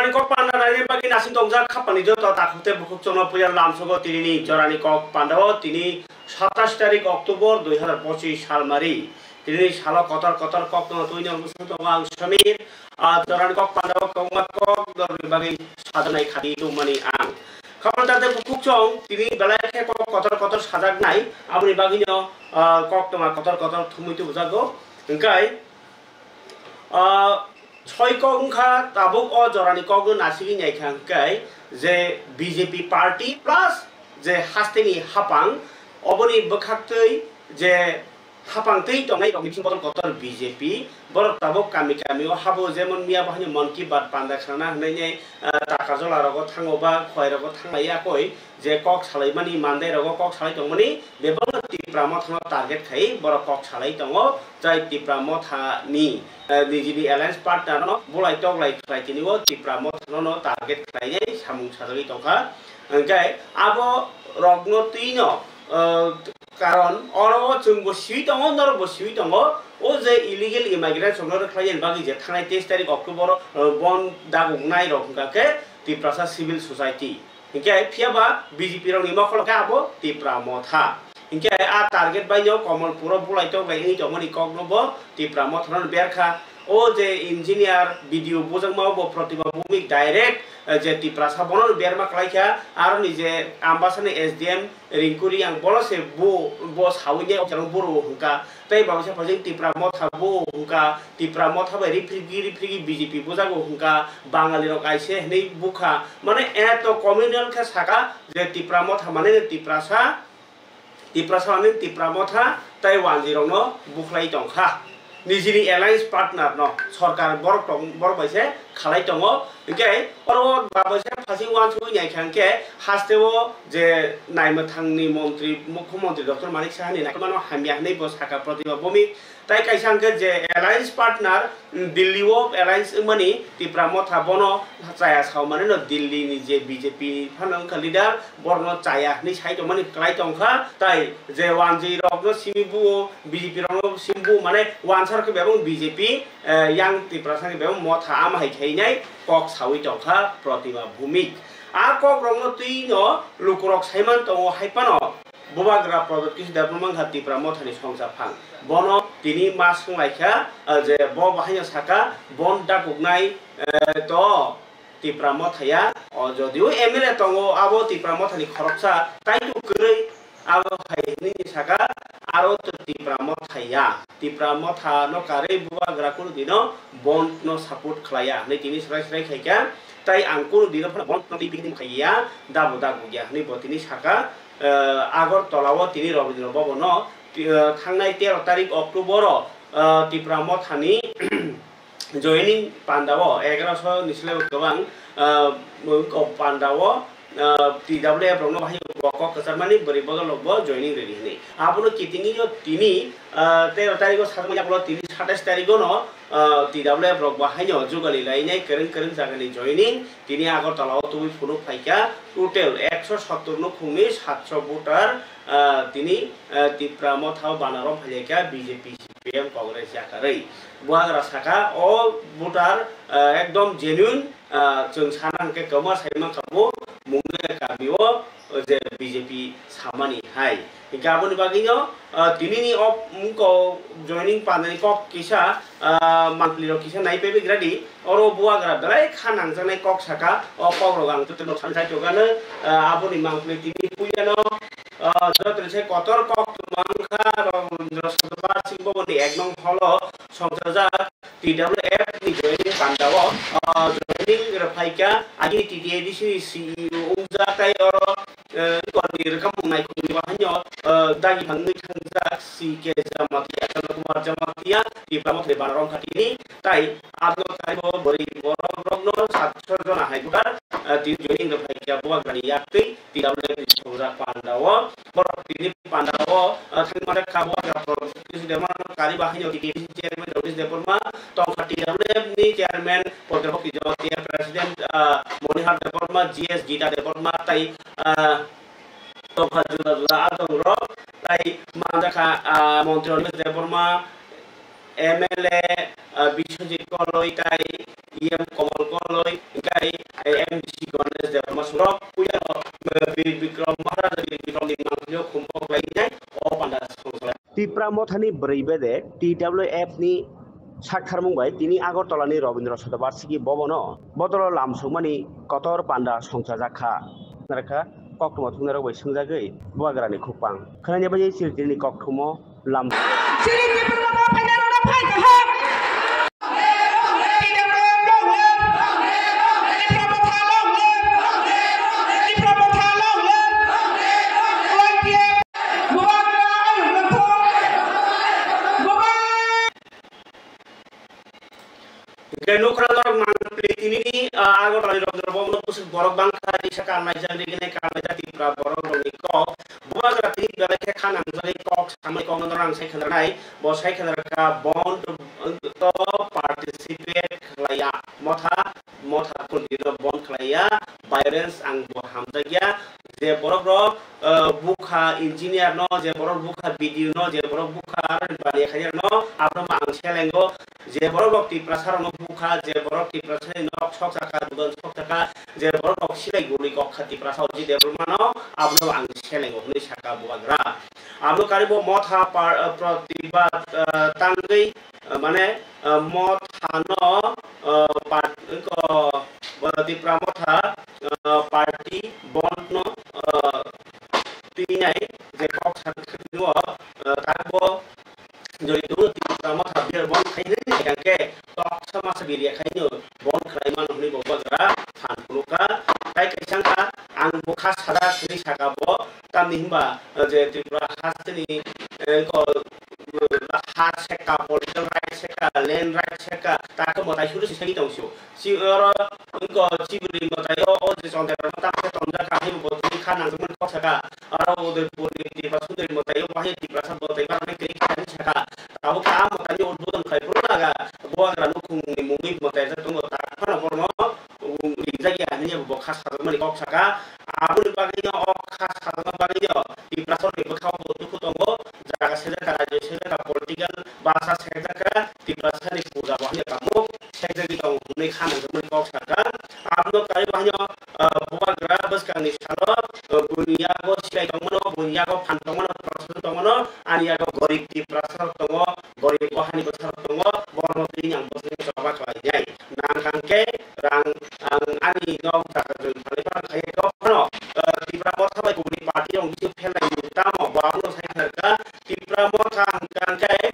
Jorani kok pandai bagi nasi tongja kapan itu takutnya buku cono punya lamsogo tini Jorani kok Pandawa tini 27 tarik Oktober 2025 সাল mari tini salo kotor kok no tuh yang musuh tonggang semir Jorani kok Pandawa kok dari bagi sadanai khadi itu mani ang kapan tadi buku cong tini belakang kok kotor sajak nai abri baginya kok tongga kotor tumu itu buzago engkai ছয় কংখা তাবুক ও জরানি কগ নাসিগি নাইখাংকাই যে BJP party plus যে হাস্তেনি হাপাং অবনি বখাক্তই যে হাপাংতই টংনাই meeting বদল কতর BJP বড় তাবুক কামিও হাবো যেমন মিয়া বাহিনী মন কি বাত পান্দা খানা হনাই টাকা জলা রগ থাঙ্গবা খয় রগ থাংলাইয়া কই যে কক সালাইমানি মানদাই রগ কক সালাই দংমানি বেবং টিপ্রামো থানো টার্গেট খাই বড় কক সালাই দङ जाय टिप्रामो थानि निजिनि एलायन्स पार्टनार न बुलाय टगलाय खायथिनिबो टिप्रामो थानो टार्गेट खायनाय सामुं साजगै दंखा ओंखाय आबो रगनो तिनो कारण अरो जोंबो सिवि दङ नरबो सिवि दङ ओ जे इलिगेल इमाइग्रेन्ट संनो खायन बागि जे थांनाय 23 तारिख अक्टोबर बन दागुनाय रखंगाके टिप्रासा सिविल सोसाइटी ओंखाय फियाबा बीजेपी रंनि मखलका आबो टिप्रामो था इनके आ टारगेट बाइयो कमल पुरो बुलाइतो गायनि जमनि कगनबो टिप्रामो थरन बेरखा ओ जे इंजिनियर वीडियो बुजंमावबो प्रतिभा भूमिक डायरेक्ट जे टिप्रासा बनन बेरमा खलाइखा आरो निजे आम्बासाने एसडीएम रिंकुरी आं बोलसे बो साविने अजरं बरो हुका तै बावसे फजिं टिप्रामो थाबो हुका टिप्रामो थाबे रिफ्रिगी बीजेपी बुजागो हुका बांगाली रक आइसे नै बुखा माने एतो कम्युनल का साका जे टिप्रामो था माने टिप्रासा टिप्रासानि टिप्रामो था ताइवान जिरंनो बुखलाय दंखा निजिनि एलायन्स पार्टनार न सरकार बर बायसे खालाय दङ ओंखाय अरो बाबसे फासिं वान सुइ नायखांके हास्तेवो जे नायमथांनि मन्त्री मुख्यमन्त्री डक्टर मानिक साहानि नायमानो हामियाहनै बसाका प्रतिभा भूमि ताइ काइसांके जे एलायन्स पार्टनार दिल्लीओ एलायन्स मनि टिप्रामो था बनो चाया साव माने न दिल्लीनि जे बीजेपी फानंखा लिडार बरनो चाया नि साइड माने क्लाय दंखा ताइ जे वान जिरंनो सिमिबु बीजेपी रंनो सिम्बु माने वान सरके बेबं बीजेपी यां टिप्रासानि बेबं मथा आम हाइखाइनाय कक सावि दंखा प्रतिभा भूमि आ कक रंनो तुइनो लुकुरक साइमान दङ हाइपानो बुबाग्रा प्रदत्त किस डेभलपमेन्ट हाति प्रामथानि संसा फां बनो तिनि मास संलाइखा जे ब बाहायनो साका बन दागुगनाय तो टिप्रामथाया जदिउ एमएलए दङ आबो टिप्रामथानि खरकसा ताइटु गरै आबो हायनि साका आरो टिप्रामथा न कारे बुबाग्रा कुनु दिनो बन न सपोर्ट खलाया नै तिनि सराय खायका ताइ आं कुनु दिनो बन न टिपिनि खाया दाबो दागुया नै बतिनि साका आगरतलाव तिनि रबिन्द्र भवन थांनाय 13 तारिख अक्टोबर टिप्रामथानि जयनिं पान्डाव 1100 निस्ले गोबां पान्डाव TWF रंनो बाहाय बक कसारमानि बरि बदल लब जयनिं रेडी नै आपुनो कितिनि जो तिनि 13 तारिख सागमया बल तिनि 27 तारिख न TWF रक बाहायनो जुगालि लायनाय करन जागानि जयनिं तिनि आगरतलाव तुबि फुनु फाइका टोटल 170 नो खुंनि 700 भोटार तिनि टिप्रामथाव बानारम फाइका बीजेपी सीपीएम कांग्रेस याकारै बुहाग्रा साका ओ भोटार एकदम जेन्युइन जों सानांके कमा साइमा खाबो मुंगे काबियो जे बीजेपी सामानि हाय गाबोन बागिनो तिनिनि अफ मुंको जॉइनिंग पानानि कक किसा मांकलि रो किसा नाइ पेबे ग्रादि अरो बुआग्रा दलाय खानां जानाय कक साका अ पग्रगां तुतनो सानसाय जगानो आबोनि मांकलि तिनि पुयानो जतरसे कतर कक मांखा रसदबा सिंबोनि एकनं हलो संसाजा TWF नि जॉइनिंग पान्दाव जॉइनिंग रफाइका आदि TTADC CEO उजाताय अरो कनि रकम नायखुनि बाहायनो दागि भांनि थांजा CK जामातिया कुमार जामातिया टिप्रामथानि बानारम खाथिनि ताइ आरो ताइबो बरि बररगनो 700 जना हाइबुटार तिनि जॉइनिंग रफाइका बुआग्रानि याकै TWF नि सौरा पान्दाव बर तिनि पान्दाव थांमारे खाबुआग्रा किस देमान कारी बाहायनो TTADC चेयरमैन रबिस देपरमा तंखा TWF नि चेयरमैन प्रदेश जमातिया प्रेसिडेंट मनिहार देपरमा GS गीता देपरमा ताइ तंखा जुदा आदं र ताइ मानजाखा मन्त्री rubbish देपरमा MLA Biswajit Koloi tai IM Komal Koloi kai MDC Ganesh Devarma Surok puya Bikram Maharaj Bikram Dimangyo Kumpok lainnya panda songsa Tipra Mothani Breibede TWF ni সাক্ষার মুম্বাই তিনি আগরতলানি রবীন্দ্র শতবার্ষিকী ভবন বদল লামসুমানি কতর পান্ডা সংসা জাখা নারকা কক্টম থুনার বই সংজাগै বুয়াগ্রানি খুপাং খানানি বাজি সিলতিনি কক্টম লাম Nukranor Manpletini Agotali Robo Borok Banka Shaka Majan Kamada Tipra Borok Roniko Buagrati Belekan and Zali Cox Hamakonran second night was Hakanaka bond to participate Klaya Motha Kundino Bon Klaya Byrens and Bohamdagia the Borok Buka engineer no the Borok Buka video no the Borok Buka Bali no Abram Anchelengo the Borok Tiprasar no Buka the Borok Tiprasa no Chokaka Chokaka the Borok Shilay Guri Kokati Prasaji the Romano Abram Anchelengo Nishaka Buagra Ablo Karibo Motha Protibat Tangi Mane Mothano Tipra Motha Party Bond no Tinai the Cox and Tabo Joidu Tipra Motha Beer Bond Kainake Talk sama Sabiria Kaino Bond Kraiman of Nibo Bagra Tanpuka Taikashanka and Bukas Hada Sri Sakabo Tamimba the Tipra Hastini hard sector, political rights sector, land rights sector, tak motai sudah sisa kita usio. Si orang engkau ciburi motai oh di sana tak setonda kahim boti kanan semua kau saka. Orang udah politik pas sudah motai oh bahaya di perasaan motai mana kiri kanan saka. Tahu kah motai oh bukan kai purnaga. Buat ranu kung mungkin motai itu motai apa nama lagi hanya bekas sama di kau saka. Abu di baginya oh khas sama baginya di perasaan di bekau butuh kutongo. Jaga saja kerja saja political bahasa saja kerja di bahasa di puja bahaya kamu saja di kamu ini kan semua kau sekarang ablo kali bahaya buat gerak bos kan di sana bunia bos siapa kamu no bunia kau pantang mana proses kamu no ania kau gorib di proses kamu gorib bahani besar kamu borno yang bos ini coba kelajai nang kangke rang ani no tak ada paling kayak kau no di berapa sampai kubri parti yang itu pelai utama bahwa saya kerja Tipra Motha Kangkai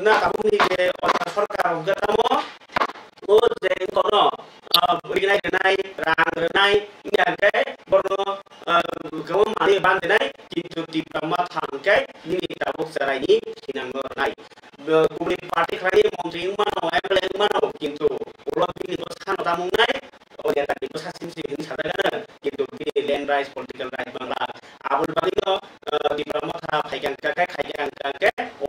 na kamu ni ke orang sarkar ketemu oh jadi kono begini denai rang denai ini ada borno kamu mani band denai itu Tipra Motha Kangkai ini tabuk serai ini sinang denai kubri parti kali menteri mana MLA mana gitu ulang ini pesan tamu nai oh dia tadi pesan sih ini sadar gitu ini land rights political rights bangla abul bagio Tipra Motha Kangkai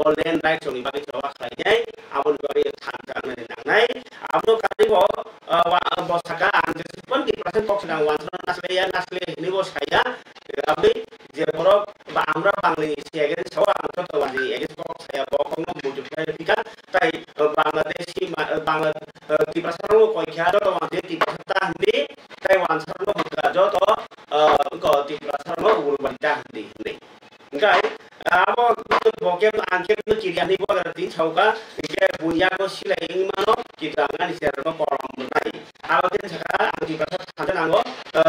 all land rights on ibagi jawa kayaknya abul bagi tangkal menenang abul kali bos saka anjir pun di proses kok sedang wanton nasli ini bos saya tapi dia borok amra bangli siaga sawa amra to wali egis kok saya bokong bujuk saya tika tai Bangladeshi di proses lo koi kado to wali di proses tahdi tai wanson lo bukajo to ko di proses lo ulu bantah di ini enggak abo bokem angke itu kiriani gua ngerti sauka ke punya ko sila ini mano kita ngan serno kolam benai abo kan sekarang di pasar santai nanggo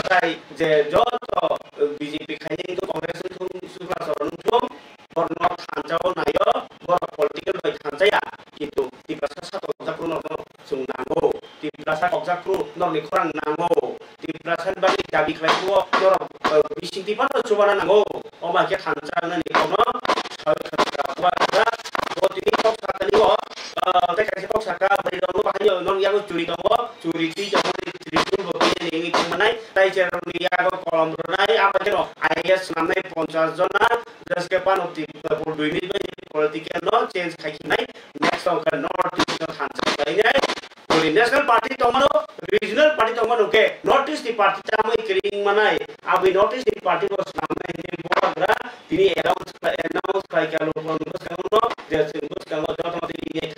tai je joto BJP kayaknya itu kongres itu suka sorong tuh porno tancau nayo bor political baik tancau ya gitu di pasar satu jakru norno sung nanggo di pasar jakru norni kurang nanggo di pasar bagi dabi klai tuh nor bising tipan coba nanggo oh makai tancau nani kono curi ti ini menai tai cernia ko kolam renai apa jero ayas namai 50 jona das ke panoti por duini political no change khakinai next of north east hansa kainai poli national party tomano regional party tomano ke notice di party tamai kering manai abi notice di party ko namai ni boagra tini announce kai kalau no dia sebut kalau jauh mati ini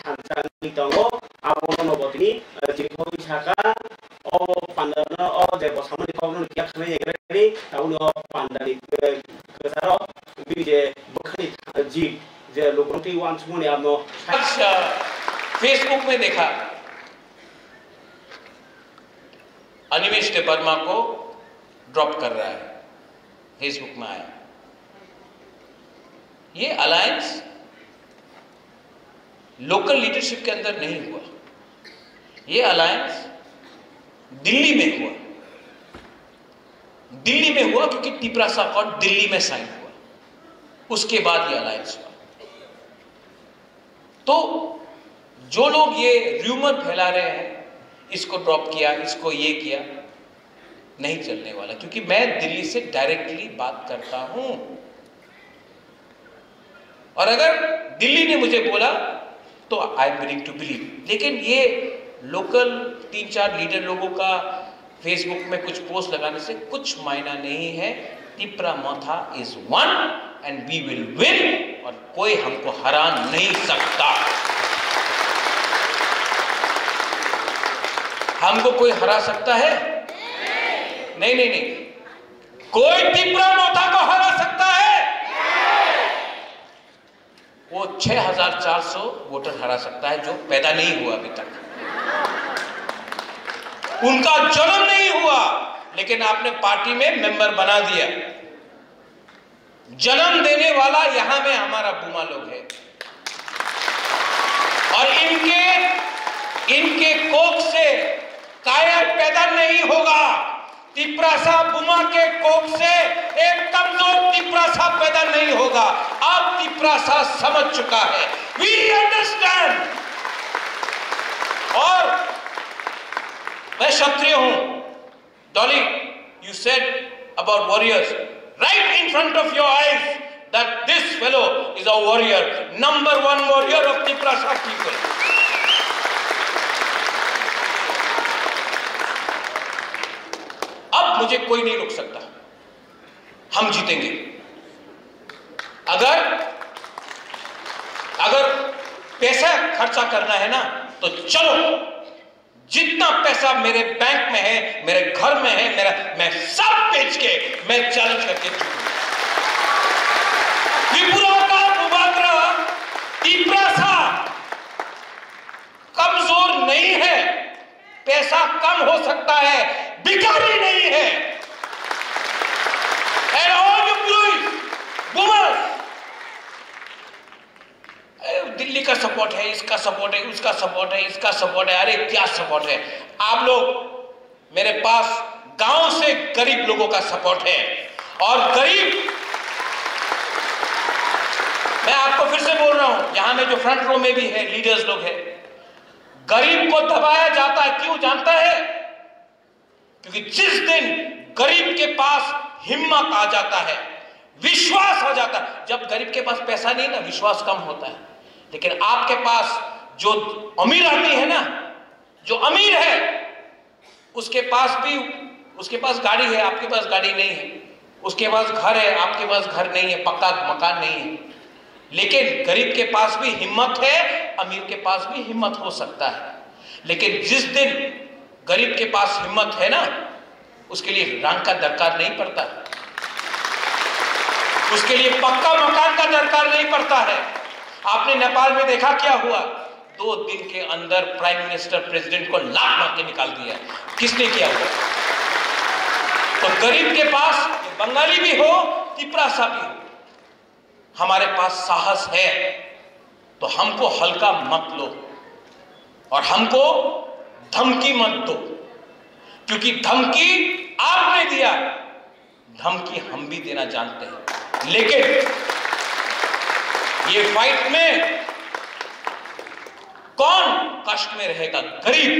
बखनी जी जे लोकंटी वांस मुने आपनो Facebook में देखा अनिमेश टेपरमा को drop कर रहा है, Facebook में आया। ये अलायंस लोकल लीडरशिप के अंदर नहीं हुआ, ये अलायंस दिल्ली में हुआ। दिल्ली में हुआ क्योंकि टिपरासा अकॉर्ड दिल्ली में साइन हुआ, उसके बाद ये अलायंस हुआ। तो जो लोग ये र्यूमर फैला रहे हैं, इसको ड्रॉप किया, इसको ये किया, नहीं चलने वाला, क्योंकि मैं दिल्ली से डायरेक्टली बात करता हूं। और अगर दिल्ली ने मुझे बोला तो I am willing to believe. लेकिन ये लोकल 3-4 लीडर लोगों का फेसबुक में कुछ पोस्ट लगाने से कुछ मायना नहीं है। Tipramotha is one and we will win, और कोई हमको हरा नहीं सकता। हमको कोई हरा सकता है? नहीं नहीं नहीं, कोई तिप्रामोथा को हरा सकता है? वो 6400 वोटर हरा सकता है जो पैदा नहीं हुआ अभी तक, उनका जन्म नहीं हुआ, लेकिन आपने पार्टी में मेंबर बना दिया। जन्म देने वाला यहां में हमारा बुमा लोग है, और इनके कोख से कायर पैदा नहीं होगा। तिप्रासा बुमा के कोख से एक कमजोर तिप्रासा पैदा नहीं होगा। अब तिप्रासा समझ चुका है, वी अंडरस्टैंड। और मैं क्षत्रिय हूं। Dolly, you said about warriors right in front of your eyes that this fellow is a warrior, number 1 warrior of Tiprasa people. अब मुझे कोई नहीं रोक सकता, हम जीतेंगे। अगर पैसा खर्चा करना है ना, तो चलो, जितना पैसा मेरे बैंक में है, मेरे घर में है, मैं सब बेच के मैं चैलेंज करके त्रिपुरा का उपद्रव, तिप्रासा कमजोर नहीं है, पैसा कम हो सकता है, भिखारी नहीं है। And all you boys, boomers, Delhi का सपोर्ट है, इसका सपोर्ट है, उसका सपोर्ट है, इसका सपोर्ट है। अरे क्या सपोर्ट है? आप लोग मेरे पास गांव से गरीब लोगों का सपोर्ट है, और गरीब, मैं आपको फिर से बोल रहा हूं, यहां में जो फ्रंट रो में भी है लीडर्स लोग हैं, गरीब को दबाया जाता है। क्यों जानता है? क्योंकि जिस दिन गरीब के पास हिम्मत आ जाता है, विश्वास आ जाता है, जब गरीब के पास पैसा नहीं ना, विश्वास कम होता है। लेकिन आपके पास जो अमीर आदमी है ना, जो अमीर है, उसके पास गाड़ी है, आपके पास गाड़ी नहीं है, उसके पास घर है, आपके पास घर नहीं है, पक्का मकान नहीं है। लेकिन गरीब के पास भी हिम्मत है, अमीर के पास भी हिम्मत हो सकता है। लेकिन जिस दिन गरीब के पास हिम्मत है ना, उसके लिए रंग का दरकार नहीं पड़ता, उसके लिए पक्का मकान का दरकार नहीं पड़ता है। आपने नेपाल में देखा क्या हुआ? 2 दिन के अंदर प्राइम मिनिस्टर प्रेसिडेंट को लात मार के निकाल दिया। किसने किया हुआ? तो गरीब के पास, बंगाली भी हो, तिप्रासा भी हो, हमारे पास साहस है, तो हमको हल्का मत लो और हमको धमकी मत दो, क्योंकि धमकी आपने दिया, धमकी हम भी देना जानते हैं। लेकिन ये फाइट में कौन कष्ट में रहेगा? गरीब।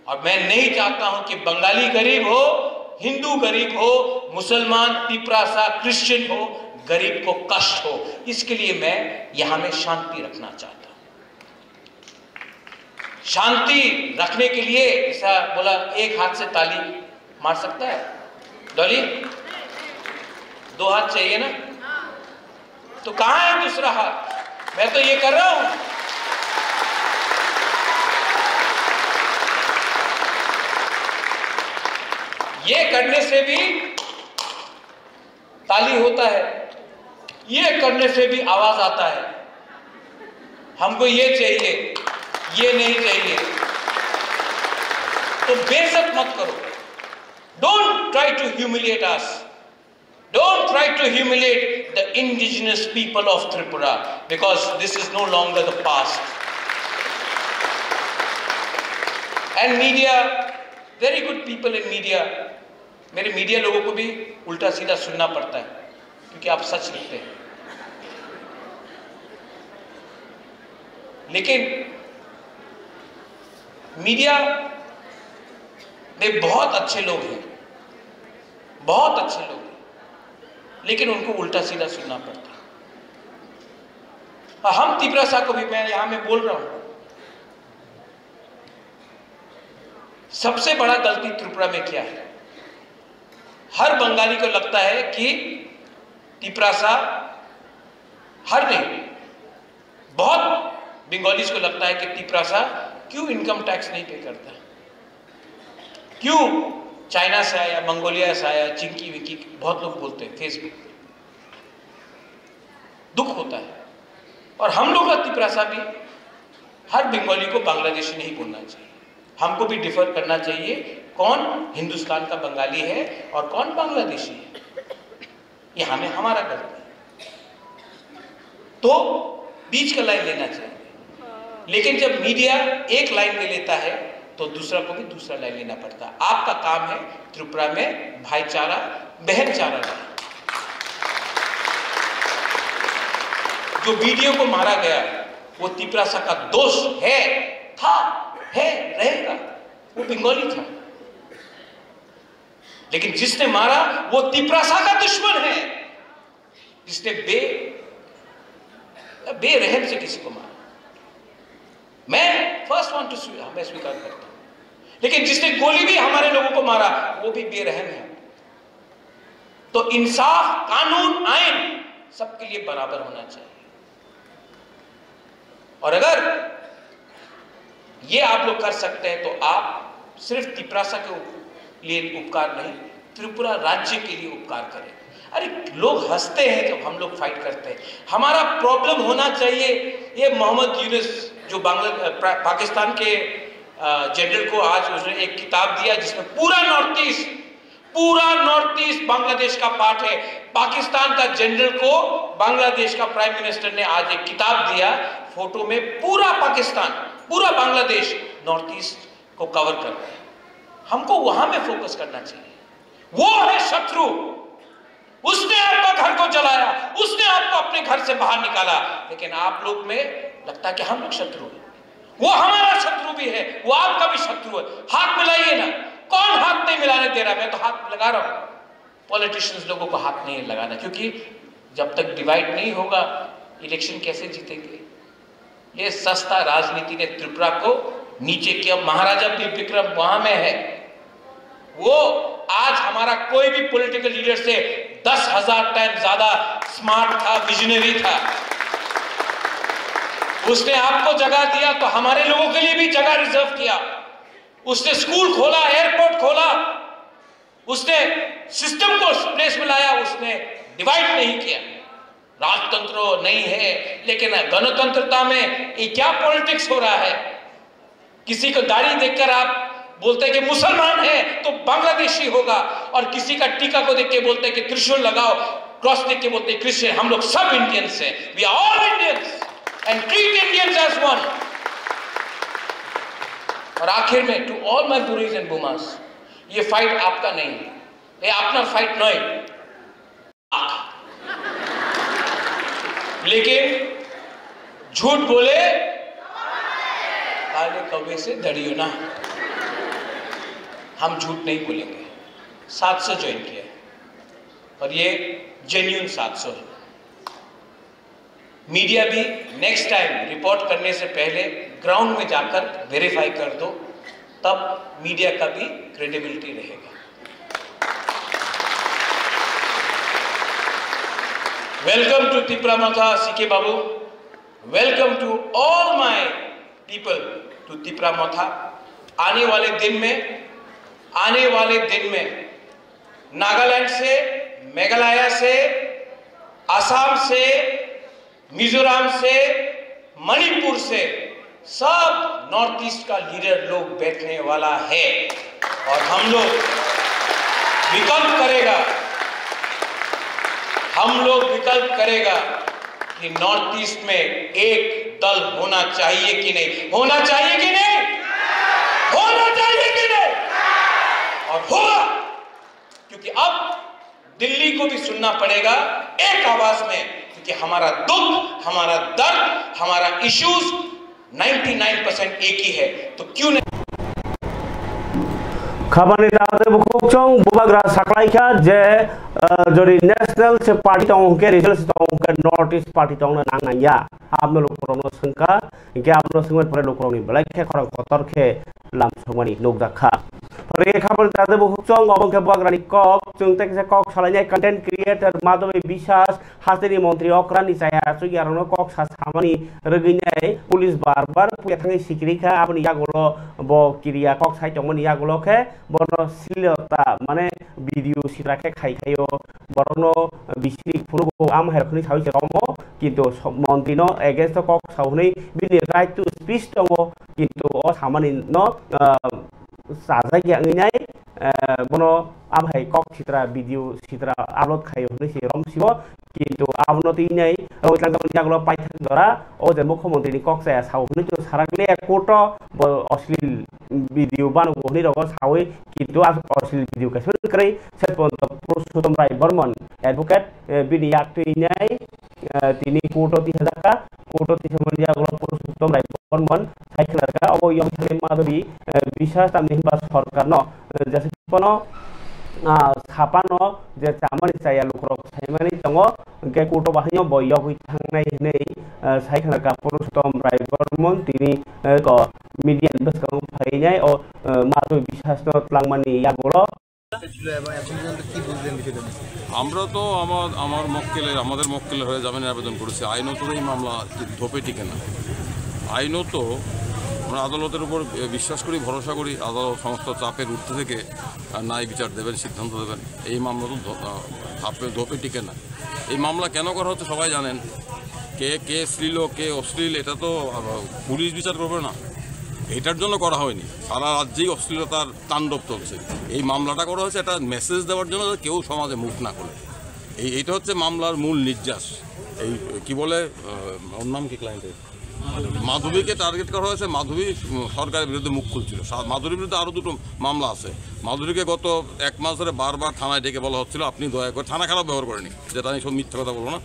और मैं नहीं चाहता हूं कि बंगाली गरीब हो, हिंदू गरीब हो, मुसलमान, तिप्रासा, क्रिश्चियन हो, गरीब को कष्ट हो। इसके लिए मैं यहां में शांति रखना चाहता हूं। शांति रखने के लिए ऐसा बोला, एक हाथ से ताली मार सकता है डॉली? 2 हाथ चाहिए ना? तो कहां है दूसरा हाथ? मैं तो ये कर रहा हूं। ये करने से भी ताली होता है। ये करने से भी आवाज आता है, हमको ये चाहिए, ये नहीं चाहिए। तो बेइज्जत मत करो। Don't try to humiliate us. Don't try to humiliate the indigenous people of Tripura, because this is no longer the past. And media, very good people in media. मेरे मीडिया लोगों को भी उल्टा सीधा सुनना पड़ता है क्योंकि आप सच लिखते हैं। लेकिन मीडिया में बहुत अच्छे लोग हैं, बहुत अच्छे लोग हैं, लेकिन उनको उल्टा सीधा सुनना पड़ता है। हम त्रिपुरा साहब को भी मैं यहां में बोल रहा हूं, सबसे बड़ा गलती त्रिपुरा में क्या है? हर बंगाली को लगता है कि त्रिपुरा साहब, हर नहीं, बहुत बंगालीज को लगता है कि त्रिपुरा साहब क्यों इनकम टैक्स नहीं पे करता, क्यों चाइना से आया, मंगोलिया से आया, चिंकी विकी, बहुत लोग बोलते हैं फेसबुक पे। दुख होता है। और हम लोग का त्रिपुरा साहब भी, हर बंगाली को बांग्लादेशी नहीं बोलना चाहिए, हमको भी डिफर करना चाहिए कौन हिंदुस्तान का बंगाली है और कौन बांग्लादेशी है। ये हमें हमारा गलती है, तो बीच का लाइन लेना चाहिए। लेकिन जब मीडिया एक लाइन ले लेता है तो दूसरा को भी दूसरा लाइन लेना पड़ता है। आपका काम है त्रिपुरा में भाईचारा, बहनचारा लाए। जो वीडियो को मारा गया वो त्रिपुरा सा का दोष है, था, है, रहेगा, वो बंगाली था। लेकिन जिसने मारा वो त्रिपुरा सा का दुश्मन है, जिसने बेरहम से किसी को मारा। मैं फर्स्ट वांट टू मैं स्वीकार करता हूं, लेकिन जिसने गोली भी हमारे लोगों को मारा वो भी बेरहम है। तो इंसाफ, कानून, आइन सबके लिए बराबर होना चाहिए। और अगर ये आप लोग कर सकते हैं तो आप सिर्फ त्रिपुरा के लिए उपकार नहीं, त्रिपुरा राज्य के लिए उपकार करें। अरे लोग हंसते हैं जब हम लोग फाइट करते हैं। हमारा प्रॉब्लम होना चाहिए ये मोहम्मद यूनुस जो पाकिस्तान के जनरल को आज उसने एक किताब दिया जिसमें पूरा नॉर्थ ईस्ट बांग्लादेश का पार्ट है। पाकिस्तान का जनरल को बांग्लादेश का प्राइम मिनिस्टर ने आज एक किताब दिया, फोटो में पूरा पाकिस्तान, पूरा बांग्लादेश नॉर्थ ईस्ट को कवर कर रहा है। हमको वहां में फोकस करना चाहिए। वो है शत्रु, उसने आपका घर को जलाया, उसने आपको अपने घर से बाहर निकाला, लेकिन आप लोग में लगता है कि हम लोग शत्रु हैं। वो हमारा शत्रु भी है, वो आपका भी शत्रु है। हाथ मिलाइए ना। कौन हाथ नहीं मिलाने दे रहा? मैं तो हाथ लगा रहा हूं। पॉलिटिशियंस लोगों को हाथ नहीं लगाना, क्योंकि जब तक डिवाइड नहीं होगा इलेक्शन कैसे जीतेंगे? ये सस्ता राजनीति ने त्रिपुरा को नीचे किया। महाराजा विक्रम वहां में है, वो आज हमारा कोई भी पॉलिटिकल लीडर से 10,000 टाइम ज्यादा स्मार्ट था, विजनरी था। उसने आपको जगह दिया तो हमारे लोगों के लिए भी जगह रिजर्व किया। उसने स्कूल खोला, एयरपोर्ट खोला, उसने सिस्टम को प्लेस में लाया, उसने डिवाइड नहीं किया। राजतंत्र नहीं है, लेकिन गणतंत्रता में ये क्या पॉलिटिक्स हो रहा है? किसी को दाढ़ी देखकर आप बोलते हैं कि मुसलमान है तो बांग्लादेशी होगा, और किसी का टीका को देख के बोलते हैं कि त्रिशूल लगाओ, क्रॉस देख के बोलते हैं क्रिश्चियन। हम लोग सब इंडियंस हैं, we are all Indians and treat Indians as one. और आखिर में टू ऑल माय बुरीज एंड बुमास, ये फाइट आपका नहीं है, ये अपना फाइट नहीं। लेकिन झूठ बोले काले कौवे से डरियो ना। हम झूठ नहीं बोलेंगे। 700 ज्वाइन किया है और ये जेन्युइन 700 है। मीडिया भी नेक्स्ट टाइम रिपोर्ट करने से पहले ग्राउंड में जाकर वेरीफाई कर दो, तब मीडिया का भी क्रेडिबिलिटी रहेगा। Welcome to Tipra Motha C K, welcome to all my people to Tipra Motha. आने वाले दिन में नागालैंड से, मेघालय से, असम से, मिजोरम से, मणिपुर से सब नॉर्थ ईस्ट का लीडर लोग बैठने वाला है और हम लोग विकल्प करेगा, हम लोग विकल्प करेगा कि नॉर्थ ईस्ट में एक दल होना चाहिए कि नहीं, होना चाहिए कि नहीं, होना चाहिए कि नहीं, और होगा, क्योंकि अब दिल्ली को भी सुनना पड़ेगा एक आवाज में, क्योंकि हमारा दुख, हमारा दर्द, हमारा इश्यूज 99% एक ही है, तो क्यों नहीं। खाबानि दादे बुखुकचों बुबाग्रा साकलाइखा जे जरी नेशनल से पार्टी तंग के रिजल्ट तंग के नॉर्थ ईस्ट पार्टी तंग नांगाया आपनो लोकरोनो संका के आपनो संगत परे लोकरोनी बलाइखे खरं खतर के लाम संगमानि नोगदाखा परे खाबानि दादे बुखुकचों अबं के बुबाग्रानि कक जोंते के कक सालायनाय कंटेंट क्रिएटर माधवी विश्वास हास्टेनि मंत्री अक्रानि साया सुगियारनो कक सासामानि रगैनाय पुलिस बार पुलिस थांगै सिकिरिखा आपनि यागलो ब किरिया कक साइतंगमनि यागलो के बनो सिलता माने भिडियो सिराखे खाइखायो बरनो बिसिरि फुरुगो आम हेरखनि सावि रमो किन्तु मंत्री नो एगेंस्ट कक सावनै बिनि राइट टू स्पीच दंगो किन्तु अ सामानि न साजाय गैनाय बनो आम है कक सित्रा भिडियो सित्रा अपलोड खायो नै से रमसिबो किन्तु आबनो तिनै ओइलांगमनि यागलो पाइथान द्वारा ओ जे मुख्यमंत्री कक साया सावनै तो सारागले कोट अश्लील भिडियो बानुगो नै रगो सावै किन्तु अश्लील भिडियो का सुन करै सेपन्त पुरुषोत्तम राय बर्मन एडवोकेट बिनि याक्तिनाय तिनि कोट तिहाजाका कोट तिसमनि यागलो पुरुषोत्तम राय बर्मन साइखनारका अबो यमथाले माधवी विश्वास तामनि बा सरकार न जसे पनो सापानो जे चामनि साया लुखरक साइमानि दंगो के कोट बाहायो बयय गय थांनाय नै साइखनारका पुरुषोत्तम राय बर्मन तिनि क मिडियान बसकां फाइनाय ओ माधवी विश्वास न लांगमानि यागलो আমরা তো আমার মক্কেলের আমাদের মক্কেলের হয়ে জামিনের আবেদন করেছি। আইনত এই মামলা ধোপে টিকে না। আইনত আমরা আদালতের উপর বিশ্বাস করি, ভরসা করি, আদালত সমস্ত চাপের ঊর্ধ্বে থেকে ন্যায় বিচার দেবেন, সিদ্ধান্ত দেবেন। এই মামলা তো ধোপে টিকে না। এই মামলা কেন করা হচ্ছে সবাই জানেন। কে শ্লীল কে অশ্লীল এটা তো পুলিশ বিচার করবে না, এটার জন্য করা হয়নি। সারা রাজ্যেই অশ্লীলতার তাণ্ডব চলছে। এই মামলাটা করা হয়েছে একটা মেসেজ দেওয়ার জন্য কেউ সমাজে মুখ না করে। এইটা হচ্ছে মামলার মূল নির্যাস। এই কি বলে ওর নাম কি ক্লায়েন্টের মাধবীকে টার্গেট করা হয়েছে। মাধবী সরকারের বিরুদ্ধে মুখ খুলছিল। মাধবীর বিরুদ্ধে আরও দুটো মামলা আছে। মাধবীকে গত 1 মাস ধরে বারবার থানায় ডেকে বলা হচ্ছিল আপনি দয়া করে, থানা খারাপ ব্যবহার করেনি, যেটা আমি সব মিথ্যা কথা বলবো না,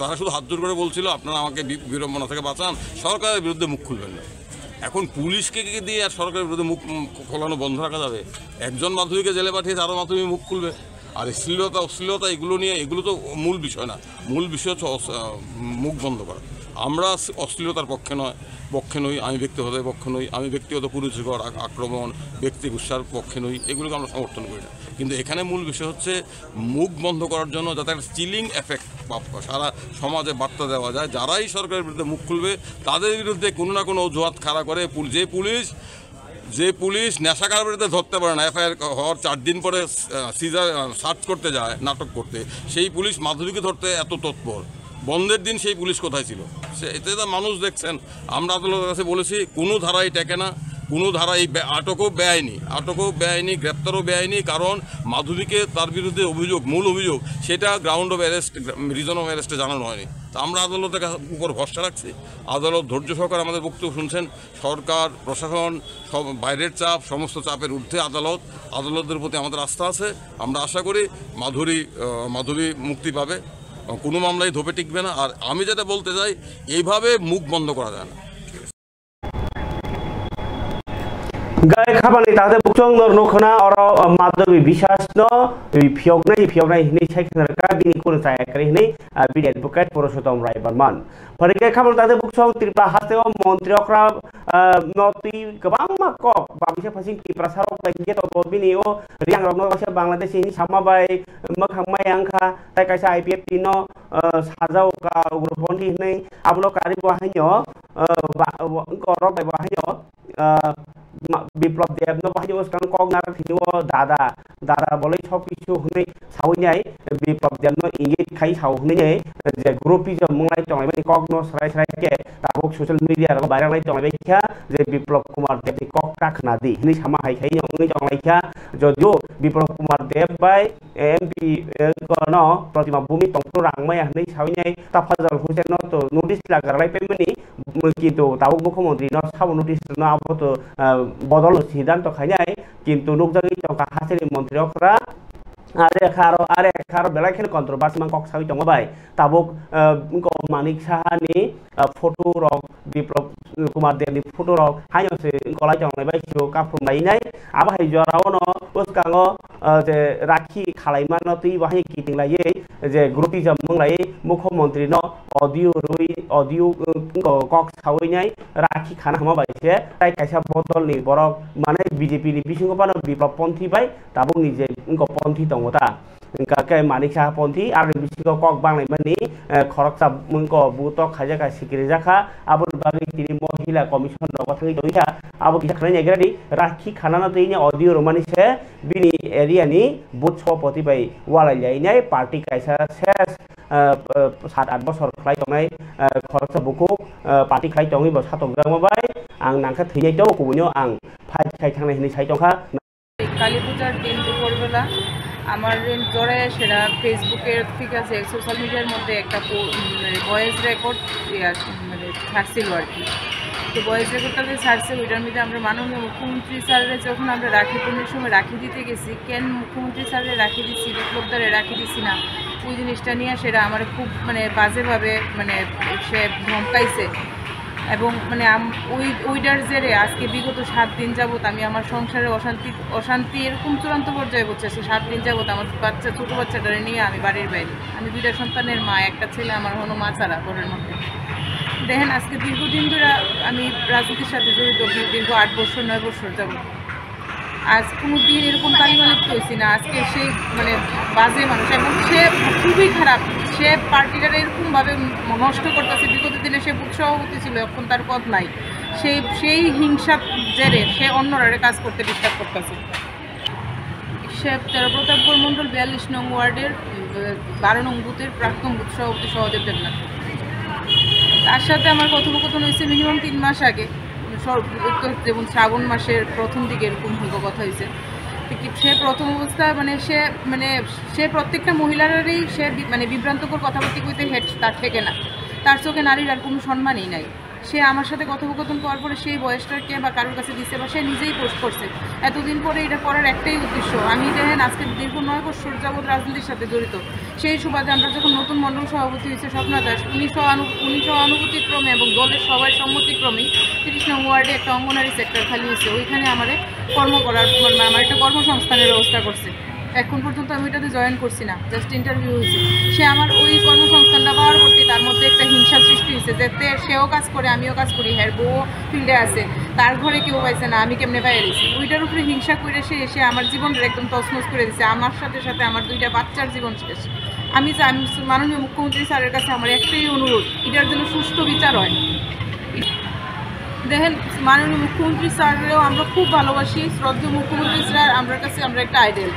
তারা শুধু হাত জোর করে বলছিল আপনারা আমাকে বিড়ম্বনা থেকে বাঁচান, সরকারের বিরুদ্ধে মুখ খুলবেন না। এখন পুলিশকে দিয়ে আর সরকারের বিরুদ্ধে মুখ খোলানো বন্ধ রাখা যাবে? একজন মাধবীকে জেলে পাঠিয়ে আরও মাধবী মুখ খুলবে? আর শ্লীলতা অশ্লীলতা এগুলো নিয়ে, এগুলো তো মূল বিষয় না। মূল বিষয় হচ্ছে মুখ বন্ধ করা। আমরা অশ্লীলতার পক্ষে নই, আমি ব্যক্তিগত পক্ষে নই, আমি ব্যক্তিগত কুরুচিকর আক্রমণ, ব্যক্তি গুচ্ছার পক্ষে নই, এগুলোকে আমরা সমর্থন করি না। কিন্তু এখানে মূল বিষয় হচ্ছে মুখ বন্ধ করার জন্য যাতে একটা চিলিং এফেক্ট সারা সমাজে বার্তা দেওয়া যায়। যারাই সরকারের বিরুদ্ধে মুখ খুলবে তাদের বিরুদ্ধে কোনো না কোনো অজুহাত খাড়া করে যে পুলিশ নেশাকার বিরুদ্ধে ধরতে পারে না, এফআইআর হওয়ার 4 দিন পরে সার্চ করতে যায় নাটক করতে, সেই পুলিশ মাধবীকে ধরতে এত তৎপর। বন্ধের দিন সেই পুলিশ কোথায় ছিল? এতে তো মানুষ দেখছেন। আমরা আদালতের কাছে বলেছি কোনো ধারাই টেকে না, কোনো ধারাই আটকও বেআইনি, গ্রেপ্তারও বেআইনি। কারণ মাধবীকে তার বিরুদ্ধে মূল অভিযোগ সেটা ground of arrest, reason of অ্যারেস্টে জানানো হয়নি। তা আমরা আদালতের উপর ভরসা রাখছি। আদালত ধৈর্য সহকারে আমাদের বক্তব্য শুনছেন। সরকার, প্রশাসন, সব বাইরের চাপ, সমস্ত চাপের ঊর্ধ্বে আদালতের প্রতি আমাদের আস্থা আছে। আমরা আশা করি মাধবী মুক্তি পাবে, কোনো মামলাই ধোপে টিকবে না। আর আমি যেটা বলতে চাই, এইভাবে মুখ বন্ধ করা যায় না। गाय खाबानि तादे बुकचों नरनोखना और माधवी विश्वास नो फियोगनाय हिनै साइखनारका बिनि कोन सायाकरि हिनै बिनि एडवोकेट पुरुषोत्तम राय बर्मन फरिके खाबानि तादे बुकचों त्रिपुरा हास्टेव मंत्री अक्रा नति गोबां माक बाबिसे फासिं त्रिपुरा सारक लाइगे तो बिनि ओ रियां रनो वासे बांग्लादेशनि सामाबाय मखांमाय आंखा ताइकासा आईपीएफ तिनो साजाव का उग्रपन्थी हिनै आबनो कारि बाहायनो करब बाहायनो বিপ্লব দেব বাহিনী কগনার দাদা দাদা বলে সব কিছু হনে সাউইনাই বিপ্লব দেব ইঙ্গিত খাই সাউ হনে যে গ্রুপিজম মংলাই টংলাই কগ্ন সরাই সরাইকে তাবুক সোশ্যাল মিডিয়া র ভাইরাল টংলাই খিয়া যে বিপ্লব কুমার দেব কক কাখনা দি হনি সামা হাই খাই নংনি টংলাই খিয়া যদিও বিপ্লব কুমার দেব বাই এমপি ন প্রতিমা ভূমি টংটো রাংমাই হনি সাউইনাই তাফাজাল হোসেন তো নোটিস লাগারাই পেমনি কিন্তু তাবুক মুখ্যমন্ত্রী ন সাব নোটিস ন আবত বদল সিদ্ধান্ত খাইনাই কিন্তু নুকজাগি টংকা হাসিনি মন্ত্রী অকরা আরে খারো বেলাইখানে কন্ট্রোভার্সি মান কক সাবি টংবাই তাবুক মানিক Sahani photo rock Biplab Kumar দেবনি photo rock হাইনসে কলাই টংলাই বাই সিও কাফুম বাইনাই আবাহাই জরাওনো উসকাङो যে রাখি খালাইমান তুই বাহাই কিটিংলাই যে গ্রুপিজম মংলাই মুখ্যমন্ত্রী ন অডিও কক সাউইনাই রাখি খানা হামা বাইছে তাই কাইসা বদল নি বরক মানে বিজেপি নি বিসিংপানো বিপ্লব পন্থী বাই তাবুক নিজে পন্থী দङता কাকে মানিক সাহা পন্থী আর বিসিংক কক বাংলাই মানি খরকসা মুংক বুত খাজাকা সিকিরি জাখা আবুল বাগি তিনি মহিলা কমিশন রগথই দইয়া আবু কিসা খানাই নেগরাদি রাখি খানানা তৈনি অডিও রমানিছে বিনি এরিয়ানি বুথ সভাপতি বাই ওয়ালাই যাইনাই পার্টি কাইসা শেষ 7-8 বছর খাই টংনাই খরকসা বুকু পার্টি খাই টংনি ব সাতগ্রামबाय आं नांखा थैनाय दं गुबुनयाव आं फाइट खाय थांनाय होननाय साइ दंखा কালী পূজার দিন দুপুরবেলা আমার জোরে সেটা ফেসবুকের ঠিক আছে সোশ্যাল মিডিয়ার মধ্যে একটা ভয়েস রেকর্ড মানে ছাড়ছিল আর কি তো ভয়েস রেকর্ডটা যে ছাড়ছে ওইটার মধ্যে আমরা মাননীয় মুখ্যমন্ত্রী স্যারের যখন আমরা রাখি পূর্ণের সময় রাখি দিতে গেছি কেন মুখ্যমন্ত্রী স্যারের রাখি দিচ্ছি বিপ্লবদারে রাখি দিচ্ছি না ওই জিনিসটা নিয়ে সেটা আমার খুব মানে বাজেভাবে মানে সে ধমকাইছে এবং মানে ওইটার জেরে আজকে বিগত 7 দিন যাবত আমি আমার সংসারে অশান্তি এরকম চূড়ান্ত পর্যায়ে পৌঁছেছে 7 দিন যাবত আমার ছোটো বাচ্চাটারে নিয়ে আমি বাড়ির বাইরে আমি 2টা সন্তানের মা একটা ছেলে আমার হলো মা ছাড়া ঘরের মধ্যে দেখেন আজকে দীর্ঘদিন ধরে আমি রাজনীতির সাথে জড়িত দীর্ঘ 8 বছর 9 বছর যাবত আজ কোনো দিন এরকম তালিমালিপ্ত হয়েছি না আজকে সেই মানে বাজে মানুষ এবং সে খুবই খারাপ সে পার্টিটার এরকমভাবে নষ্ট করতেছে বিগত দিনে সে বুথ সভাপতি ছিল এখন তার পদ নাই সেই হিংসার জেরে সে অন্যরা কাজ করতে ডিস্টার্ব করতেছে সে প্রতাপগড় মণ্ডল 42 নং ওয়ার্ডের 12 নং বুথের প্রাক্তন বুথ সভাপতি সহদেব দেবনাথ তার সাথে আমার কথোপকথন হয়েছে মিনিমাম 3 মাস আগে যেমন শ্রাবণ মাসের প্রথম দিকে এরকম কথা হয়েছে সে প্রথম অবস্থায় মানে সে প্রত্যেকটা মহিলারই সে মানে বিভ্রান্তকর কথাবার্তা কইতে তার থেকে না তার চোখে নারীর আর কোনো সম্মানই নাই সে আমার সাথে কথোপকথন করার পরে সেই বয়সটাকে বা কারোর কাছে দিচ্ছে বা সে নিজেই পোস্ট করছে এতদিন পরে এটা করার একটাই উদ্দেশ্য আমি দেখেন আজকে দীর্ঘ 9 বছর যাবৎ রাজনীতির সাথে জড়িত সেই সুবাদে আমরা যখন নতুন মণ্ডল সভাপতি হয়েছে স্বপ্না দাস 19 অনুভূতিক্রমে এবং দলের সবাই সম্মতিক্রমে 30 নং ওয়ার্ডে একটা অঙ্গনারী সেক্টর খালি হয়েছে ওইখানে আমার কর্ম করার আমার একটা কর্মসংস্থানের ব্যবস্থা করছে এখন পর্যন্ত আমি এটাতে জয়েন করছি না জাস্ট ইন্টারভিউ হয়েছে সে আমার ওই কর্মসংস্থানটা পাওয়ার করতে তার মধ্যে একটা হিংসা সৃষ্টি হয়েছে যাতে সেও কাজ করে আমিও কাজ করি হ্যাঁ বউ ফিল্ডে আছে তার ঘরে কেউ পাইছে না আমি কেমনে পাই গেছি ওইটার উপরে হিংসা করে সে এসে আমার জীবনটা একদম তছনছ করে দিচ্ছে আমার সাথে সাথে আমার 2টা বাচ্চার জীবন শেষ আমি মাননীয় মুখ্যমন্ত্রী স্যারের কাছে আমার একটাই অনুরোধ এটার জন্য সুষ্ঠু বিচার হয় দেখেন মাননীয় মুখ্যমন্ত্রী স্যারেরও আমরা খুব ভালোবাসি শ্রদ্ধেয় মুখ্যমন্ত্রী স্যার আমার কাছে আমরা একটা আইডল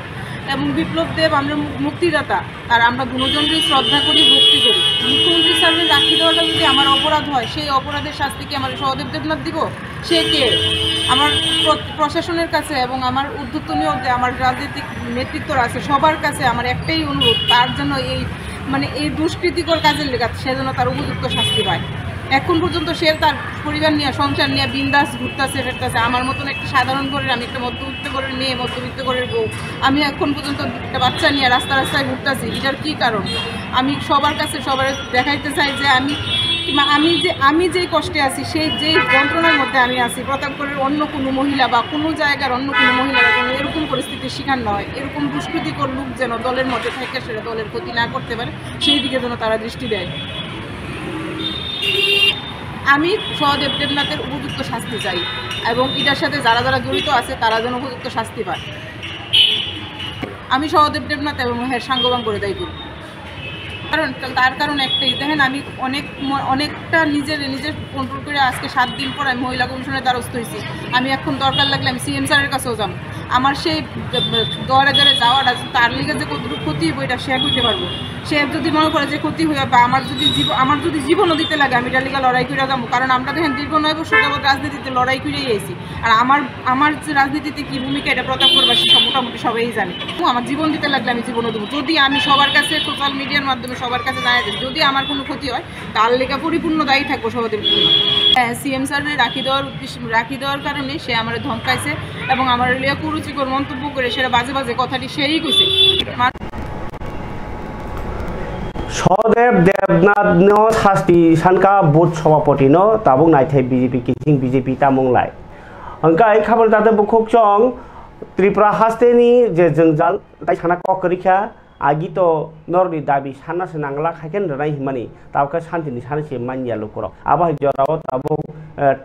এবং বিপ্লব দেব আমরা মুক্তিদাতা আর আমরা দুজনকেই শ্রদ্ধা করি ভক্তি করি মুখ্যমন্ত্রী স্যারের রাখি দেওয়াটা যদি আমার অপরাধ হয় সেই অপরাধের শাস্তি কি আমার সহদেব দেবনাথ দিব সে কে আমার প্রশাসনের কাছে এবং আমার ঊর্ধ্বতনীয় যে আমার রাজনৈতিক নেতৃত্বরা আছে সবার কাছে আমার একটাই অনুরোধ তার জন্য এই দুষ্কৃতিকর কাজের লেগে সে যেন তার উপযুক্ত শাস্তি পায় এখন পর্যন্ত সে তার পরিবার নিয়ে সংসার নিয়ে বিন্দাস ঘুরতেছে ফেরতেছে আমার মতন একটা সাধারণ ঘরের আমি একটা মধ্যবিত্ত ঘরের মেয়ে মধ্যবিত্ত ঘরের বউ আমি এখন পর্যন্ত একটা বাচ্চা নিয়ে রাস্তায় ঘুরতেছি এটার কী কারণ আমি সবার কাছে সবার দেখাইতে চাই যে আমি যেই কষ্টে আছি সেই যেই যন্ত্রণার মধ্যে আমি আছি প্রতাপগড়ের অন্য কোনো মহিলা বা কোনো জায়গার অন্য কোনো মহিলারা কোনো এরকম পরিস্থিতির শিকার নয় এরকম দুষ্কৃতিকর লোক যেন দলের মধ্যে থেকে সেটা দলের ক্ষতি না করতে পারে সেই দিকে যেন তারা দৃষ্টি দেয় আমি সহদেব দেবনাথের উপযুক্ত শাস্তি চাই এবং এটার সাথে যারা যারা জড়িত আছে তারা যেন উপযুক্ত শাস্তি পায় আমি সহদেব দেবনাথ এবং সাঙ্গবাং করে দায়ী করি কারণ তার কারণ একটাই, দেখেন আমি অনেকটা নিজের কন্ট্রোল করে আজকে 7 দিন পর আমি মহিলা কমিশনের দ্বারস্থ হয়েছি। আমি এখন দরকার লাগলে আমি সিএম স্যারের কাছেও যাবো। আমার সেই দরে যাওয়াটা তার লিগে যে কতটুকু ক্ষতি হইব এটা সে বুঝতে পারবো। সে যদি মনে করে যে ক্ষতি হয়ে বা আমার যদি জীবনও দিতে লাগে আমি এটার লিগে লড়াই করে যাবো। কারণ আমরা দেখেন দীর্ঘ 9 বছর যাবত রাজনীতিতে লড়াই করেই এসেছি। আর আমার যে রাজনীতিতে কী ভূমিকা এটা প্রতাপপুরবাসী মোটামুটি সবাই জানে। আমার জীবন দিতে লাগলে আমি জীবনও দেবো, যদি আমি সবার কাছে সোশ্যাল মিডিয়ার মাধ্যমে সবার কাছে জানাই দিই। যদি আমার কোনো ক্ষতি হয় তার লেখা পরিপূর্ণ দায়ী থাকবো সবাদের। হ্যাঁ, সিএম স্যারের রাখি দেওয়ার কারণে সে আমার ধমকাইছে এবং আমার লিয়া কুরুচিকর মন্তব্য করে সেটা বাজে কথাটি সেই কইছে। সদেব দেবনাথ শাস্তি সানকা বুথ সভাপতি তাবুক নাইথাই বিজেপি কিচিং বিজেপি তামংলাই अंकाय खाबर दाते बुखुक चंग त्रिपुरा हास्तेनि जे जोंजाल ताइ साना ककरिखा आगि तो नरनि दाबि सानना से नांगला खायकेन रनाय हिमानि ताबका शान्तिनि सानसे मानिया लुकर आबाय जराव ताबु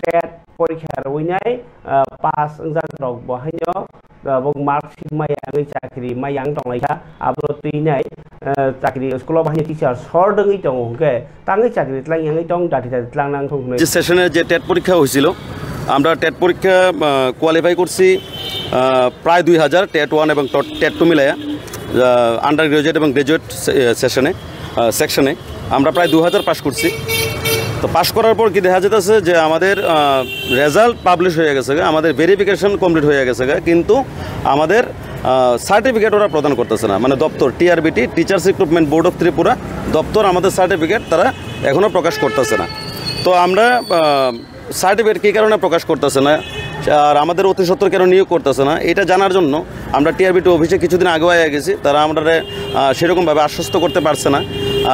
टेट परीक्षा रवैनाय पास अंजाद्रग बहायनो बग मार्कशीट मायांगै चाकरि मायांग दंलायखा आब्रो तैनाय चाकरि स्कुलाव बाहायनो टिचार सर दङै दङ हंके ताङै चाकरि tlangयांगै दं दाथि tlangनां थंनै যে সেশনে যে টেট পরীক্ষা হয়েছিল আমরা টেট পরীক্ষা কোয়ালিফাই করছি প্রায় 2000 টেট 1 এবং টেট 2 মিলায়া আন্ডার গ্রাজুয়েট এবং গ্রাজুয়েট সেকশনে আমরা প্রায় 2000 পাস করছি। তো পাস করার পর কি দেখা যেতেছে যে আমাদের রেজাল্ট পাবলিশ হয়ে গেছে, আমাদের ভেরিফিকেশন কমপ্লিট হয়ে গেছে, কিন্তু আমাদের সার্টিফিকেট ওরা প্রদান করতেছে না। মানে দপ্তর TRBT teachers recruitment board of Tripura দপ্তর আমাদের সার্টিফিকেট তারা এখনও প্রকাশ করতেছে না। তো আমরা সার্টিফিকেট কী কারণে প্রকাশ করতেছে না আর আমাদের অতি সত্বর কেন নিয়োগ করতেছে না এটা জানার জন্য আমরা টিআরবিটি অফিসে কিছুদিন আগে আগে গেছি। তারা আমরা সেরকমভাবে আশ্বস্ত করতে পারছে না।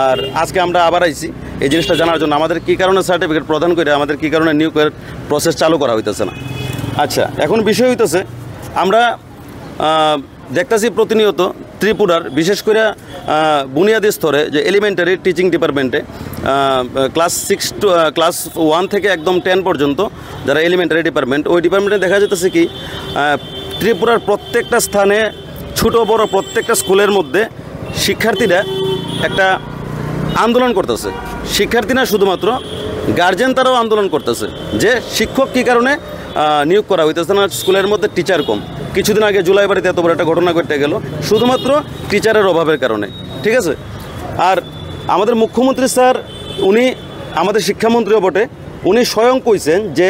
আর আজকে আমরা আবার আইছি এই জিনিসটা জানার জন্য আমাদের কী কারণে সার্টিফিকেট প্রদান করে আমাদের কী কারণে নিয়োগের প্রসেস চালু করা হইতেছে না। আচ্ছা, এখন বিষয় হইতেছে আমরা দেখতেছি প্রতিনিয়ত ত্রিপুরার বিশেষ করে বুনিয়াদী স্তরে যে এলিমেন্টারি টিচিং ডিপার্টমেন্টে ক্লাস 1 থেকে একদম 10 পর্যন্ত যারা এলিমেন্টারি ডিপার্টমেন্ট ওই ডিপার্টমেন্টে দেখা যেতেছে কি ত্রিপুরার প্রত্যেকটা স্থানে ছোট বড় প্রত্যেকটা স্কুলের মধ্যে শিক্ষার্থীরা একটা আন্দোলন করতেছে। শিক্ষার্থী না শুধুমাত্র গার্জেন তারাও আন্দোলন করতেছে যে শিক্ষক কী কারণে নিয়োগ করা হইতেছে না, স্কুলের মধ্যে টিচার কম। কিছুদিন আগে জুলাইবাড়িতে এত বড় একটা ঘটনা ঘটে গেল শুধুমাত্র টিচারের অভাবের কারণে, ঠিক আছে। আর আমাদের মুখ্যমন্ত্রী স্যার উনি আমাদের শিক্ষামন্ত্রীও বটে, উনি স্বয়ং কইছেন যে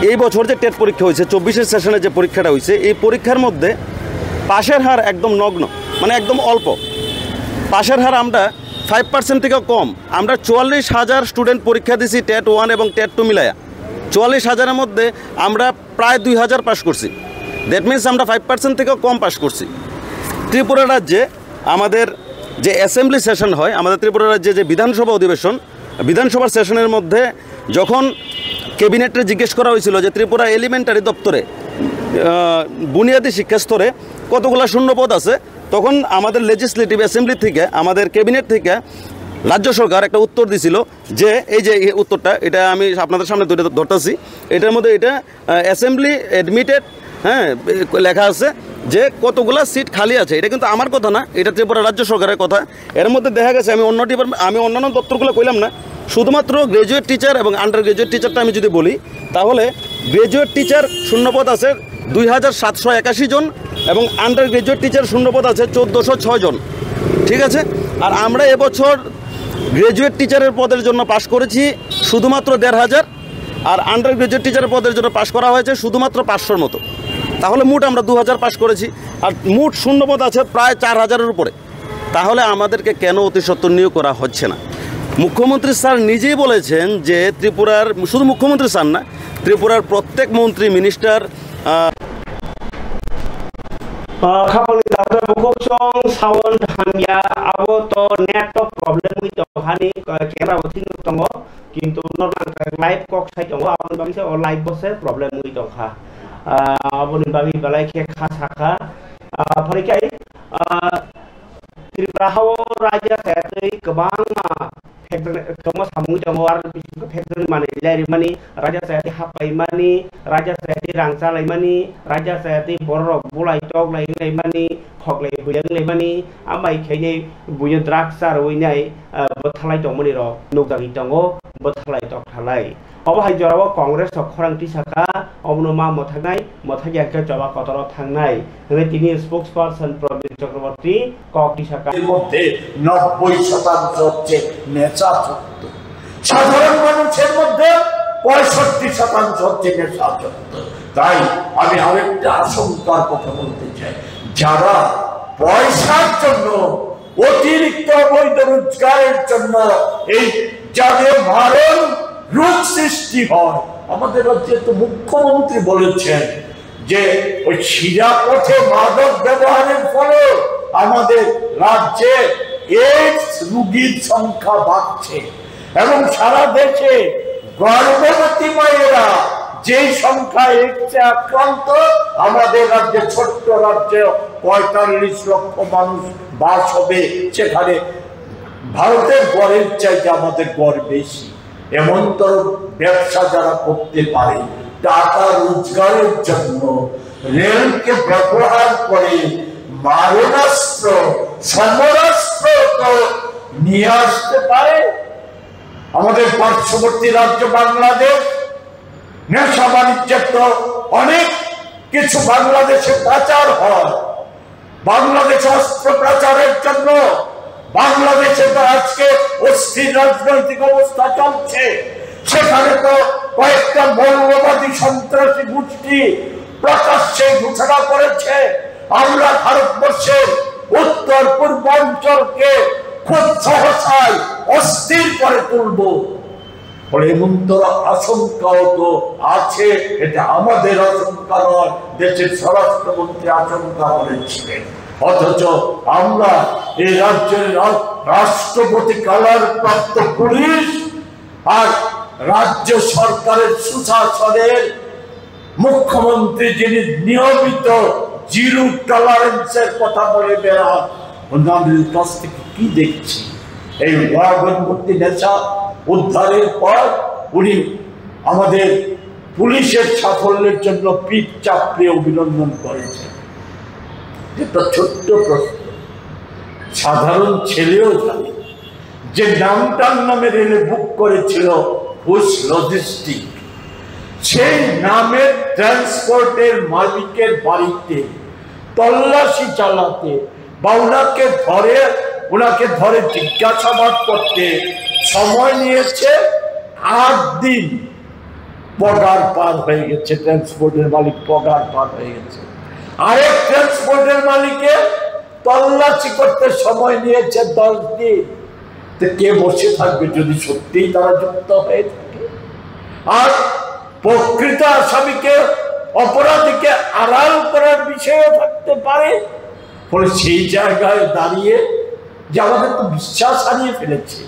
এই বছর যে টেট পরীক্ষা হয়েছে 24 সেশনে যে পরীক্ষাটা হয়েছে এই পরীক্ষার মধ্যে পাশের হার একদম নগ্ন, মানে একদম অল্প পাশের হার। আমরা 5% থেকে কম। আমরা 44,000 স্টুডেন্ট পরীক্ষা দিছি টেট 1 এবং টেট 2 মিলায়া। 44,000-এর মধ্যে আমরা প্রায় 2000 পাস করছি। দ্যাট মিনস আমরা 5% থেকেও কম পাস করছি। ত্রিপুরা রাজ্যে আমাদের যে অ্যাসেম্বলি সেশন হয়, আমাদের ত্রিপুরা রাজ্যে যে বিধানসভা অধিবেশন, বিধানসভার সেশনের মধ্যে যখন ক্যাবিনেটে জিজ্ঞেস করা হয়েছিল যে ত্রিপুরা এলিমেন্টারি দপ্তরে বুনিয়াদী শিক্ষা স্তরে কতগুলো শূন্যপদ আছে, তখন আমাদের লেজিসলেটিভ অ্যাসেম্বলি থেকে আমাদের ক্যাবিনেট থেকে রাজ্য সরকার একটা উত্তর দিছিল যে এই যে উত্তরটা এটা আমি আপনাদের সামনে ধরতেছি, এটার মধ্যে এটা অ্যাসেম্বলি অ্যাডমিটেড, হ্যাঁ লেখা আছে যে কতগুলা সিট খালি আছে। এটা কিন্তু আমার কথা না, এটা ত্রিপুরা রাজ্য সরকারের কথা। এর মধ্যে দেখা গেছে আমি অন্যান্য দপ্তরগুলো কইলাম না, শুধুমাত্র গ্রাজুয়েট টিচার এবং আন্ডার গ্রাজুয়েট টিচারটা আমি যদি বলি তাহলে গ্রাজুয়েট টিচার শূন্যপদ আছে 2781 জন এবং আন্ডার গ্রাজুয়েট টিচার শূন্যপদ আছে 1406 জন, ঠিক আছে। আর আমরা এবছর গ্রাজুয়েট টিচারের পদের জন্য পাশ করেছি শুধুমাত্র 1500 আর আন্ডার গ্রাজুয়েট টিচারের পদের জন্য পাশ করা হয়েছে শুধুমাত্র 500-র মতো। তাহলে মোট আমরা 2000 পাশ করেছি আর মোট শূন্যপদ আছে প্রায় 4000-এর উপরে। তাহলে আমাদেরকে কেন অতি সত্বর নিয়োগ করা হচ্ছে না? মুখ্যমন্ত্রী স্যার নিজেই বলেছেন যে ত্রিপুরার, শুধু মুখ্যমন্ত্রী স্যার না, ত্রিপুরার প্রত্যেক মন্ত্রী মিনিস্টার खापनि दादा बुखोचों साउंड हामिया आबो तो नेट प्रॉब्लेम हुई तो हानि केरा बथिन तंगो किंतु नरनां लाइव कक साइ तंगो आबो बागिसे ओ लाइव बसे प्रॉब्लेम हुई तो खा आबो नि बागि बलाय के खा साखा फरिकाय त्रिपुरा हाव राज्य सायतै गोबां kama samu jango ar bisu factory mani lari mani raja sayati hapai mani raja sayati rangsa lai mani raja sayati borok bulai tok lai mani khok lai huyang lai mani amai khaini buya draksa roi nai bothalai tong mani ro nokdagi tongo bothalai tok thalai অবহাই জরাব Congress খরাংটি শাখা অবনমা মথানাই মথাগিয়াকে জবা কতর থাংনাই হলে তিনি spokesperson Prabir Chakraborty ককটি শাখা এর মধ্যে 90% হচ্ছে নেশাযুক্ত সাধারণ মানুষের মধ্যে 65% হচ্ছে নেশাযুক্ত তাই আমি আরেকটা আশঙ্কার কথা বলতে চাই যারা পয়সার জন্য অতিরিক্ত অবৈধ রোজগারের জন্য এই যাদের মারণ রোগ সৃষ্টি হয় আমাদের রাজ্যে তো মুখ্যমন্ত্রী বলেছেন যে ওই শিরাপথে মাদক ব্যবহারের ফলে আমাদের রাজ্যে এইডস রোগীর সংখ্যা বাড়ছে এবং সারা দেশে গর্ভবতী মায়েরা যে সংখ্যা এইডসে আক্রান্ত আমাদের রাজ্যে ছোট্ট রাজ্যে 45 লক্ষ মানুষ বাস হবে সেখানে ভারতের গড়ের চাইতে আমাদের গড় বেশি এমন তো ব্যবসা যারা করতে পারে টাকা রোজগারের জন্য রেলকে ব্যবহার করে মারণাস্ত্র সমরাস্ত্র তো নিয়ে আসতে পারে আমাদের পার্শ্ববর্তী রাজ্য বাংলাদেশ নেশা বাণিজ্যের তো অনেক কিছু বাংলাদেশে পাচার হয় বাংলাদেশ অস্ত্র পাচারের জন্য বাংলাদেশে তো আজকে অস্থির রাজনৈতিক অবস্থা চলছে সেখানে তো কয়েকটা মৌলবাদী সন্ত্রাসী গোষ্ঠী প্রকাশ্যে ঘোষণা করেছে আমরা ভারতবর্ষের উত্তর পূর্বাঞ্চলকে খুব সহসায় অস্থির করে তুলব ফলে এমন তো আশঙ্কাও তো আছে এটা আমাদের আশঙ্কা নয় দেশের স্বরাষ্ট্রমন্ত্রী আশঙ্কা করেছিলেন অথচ আমরা এই রাজ্যের রাষ্ট্রপতি কালার প্রাপ্ত পুলিশ আর রাজ্য সরকারের সুশাসনের মুখ্যমন্ত্রী যিনি নিয়মিত জিরো টলারেন্সের কথা বলে বেড়ান ওনাদের কাছ থেকে কি দেখছি এই ওয়াগনভর্তি নেশা উদ্ধারের পর উনি আমাদের পুলিশের সাফল্যের জন্য পিঠ চাপড়ে অভিনন্দন করেছেন একটা ছোট্ট প্রশ্ন সাধারণ ছেলেও জানে যে নামটার নামে রেলে বুক করেছিল ঘোষ লজিস্টিক সেই নামের ট্রান্সপোর্টের মালিকের বাড়িতে তল্লাশি চালাতে বা ওনাকে ধরে জিজ্ঞাসাবাদ করতে সময় নিয়েছে 8 দিন পগার পার হয়ে গেছে ট্রান্সপোর্টের মালিক পগার পার হয়ে গেছে আরেক ট্রান্সপোর্টের মালিকে তল্লাশি করতে সময় নিয়েছে 10 দিন তো কে বসে থাকবে যদি সত্যিই তারা যুক্ত হয়ে থাকে আর প্রকৃত আসামিকে অপরাধীকে আড়াল করার বিষয়ও থাকতে পারে ফলে সেই জায়গায় দাঁড়িয়ে যে আমাদের তো বিশ্বাস হারিয়ে ফেলেছে